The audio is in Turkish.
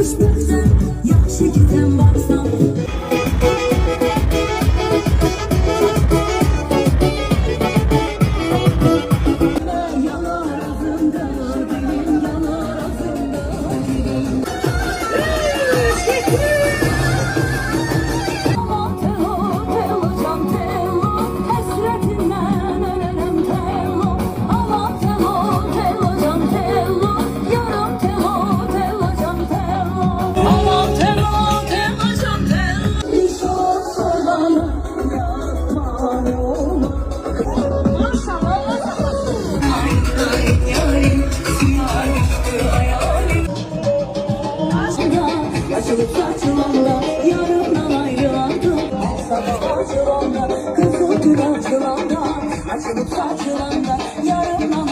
kavuşmazsan yaxşı giden baksan. Yanar ağzında dilim, yanar ağzında dilim. Aman telo, telo can telo, hasretinden ölerim telo. Aman telo, telo can telo, yarım telo, telo can telo. Aman telo, telo can telo. Bir çok sormalı, yapma yolu. Açılıp saçılanlar yarımdan ayrılandım. Açılıp saçılanlar yarımdan